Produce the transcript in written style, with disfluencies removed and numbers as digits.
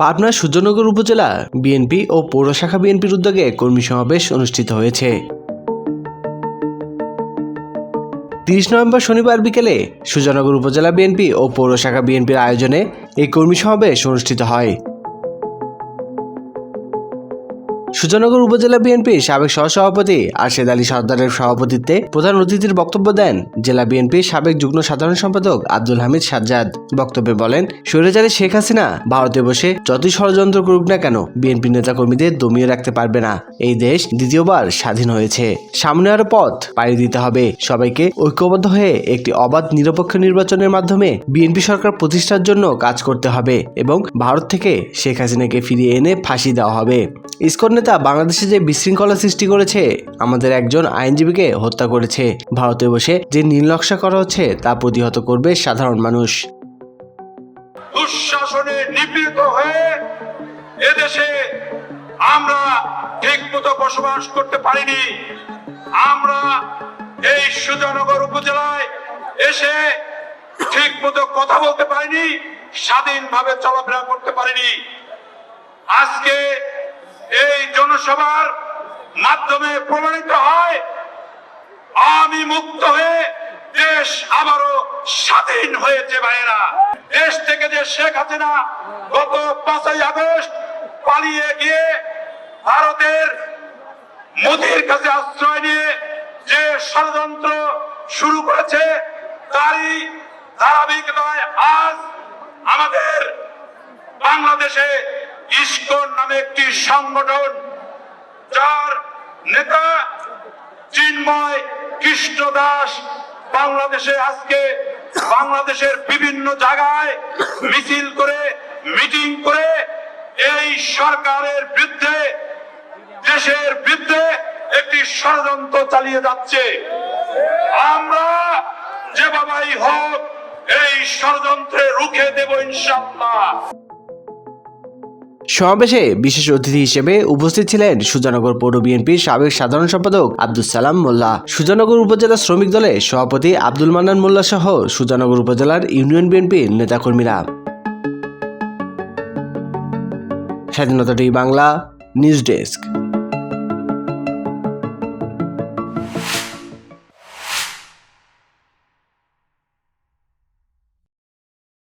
পাবনার সূর্যনগর উপজেলা বিএনপি ও পৌর শাখা বিএনপির উদ্যোগে কর্মী সমাবেশ অনুষ্ঠিত হয়েছে। 30 নভেম্বর শনিবার বিকেলে সূর্যনগর উপজেলা বিএনপি ও পৌর শাখা বিএনপির আয়োজনে এই কর্মী সমাবেশ অনুষ্ঠিত হয়। সূর্যনগর উপজেলা বিএনপির সাবেক সহসভাপতি আরশেদ আলী সর্দারের সভাপতিত্বে প্রধান অতিথির বক্তব্য দেন জেলা বিএনপির সাবেক যুগ্ম সাধারণ সম্পাদক আব্দুল হামিদ সাজ্জাদ। বক্তব্যে বলেন, স্বৈরাচারী শেখ হাসিনা ভারতে বসে যতই ষড়যন্ত্র করুক না কেন বিএনপি নেতাকর্মীদের দমিয়ে রাখতে পারবে না। এই দেশ দ্বিতীয়বার স্বাধীন হয়েছে, সামনে আরো পথ পাড়ি দিতে হবে। সবাইকে ঐক্যবদ্ধ হয়ে একটি অবাধ নিরপেক্ষ নির্বাচনের মাধ্যমে বিএনপি সরকার প্রতিষ্ঠার জন্য কাজ করতে হবে এবং ভারত থেকে শেখ হাসিনাকে ফিরিয়ে এনে ফাঁসি দেওয়া হবে। ইসকন নেতা বাংলাদেশে যে বিশৃঙ্খলা সৃষ্টি করেছে, আমাদের একজন আইনজীবীকে হত্যা করেছে, ভারতে বসে যে নীলনকশা করা হচ্ছে তা প্রতিহত করবে সাধারণ মানুষ। দুঃশাসনে নিপীড়িত হয়ে এদেশে আমরা ঠিকমতো বসবাস করতে পারিনি। আমরা এই সূর্যনগর উপজেলায় এসে ঠিকমতো কথা বলতে পারিনি, স্বাধীনভাবে চলাফেরা করতে পারিনি। আজকে এই জনসভার মাধ্যমে প্রমাণিত হয় আমি মুক্ত হয়ে দেশ আবারও স্বাধীন হয়েছে। ভাইয়েরা, দেশ থেকে যে শেখ হাসিনা গত 5ই আগস্ট পালিয়ে গিয়ে ভারতের মোদির কাছে আশ্রয় নিয়ে যে ষড়যন্ত্র শুরু করেছে, তারই ধারাবাহিকতায় আজ আমাদের বাংলাদেশে ইসকন নামে একটি সংগঠন, যার নেতা চিন্ময় কৃষ্ণ দাস বাংলাদেশে আজকে বাংলাদেশের বিভিন্ন জায়গায় মিছিল করে মিটিং করে এই সরকারের বিরুদ্ধে, দেশের বিরুদ্ধে একটি ষড়যন্ত্র চালিয়ে যাচ্ছে। আমরা যেভাবেই হোক এই ষড়যন্ত্রে রুখে দেব ইনশাআল্লাহ। সমাবেশে বিশেষ অতিথি হিসেবে উপস্থিত ছিলেন সূর্যনগর পৌর বিএনপির সাবেক সাধারণ সম্পাদক আব্দুল সালাম মোল্লা, সূর্যনগর উপজেলা শ্রমিক দলের সভাপতি আব্দুল মান্নান মোল্লা সহ সূর্যনগর উপজেলার ইউনিয়ন বিএনপির নেতাকর্মীরা। স্বাধীনতা টিভি বাংলা নিউজ ডেস্ক।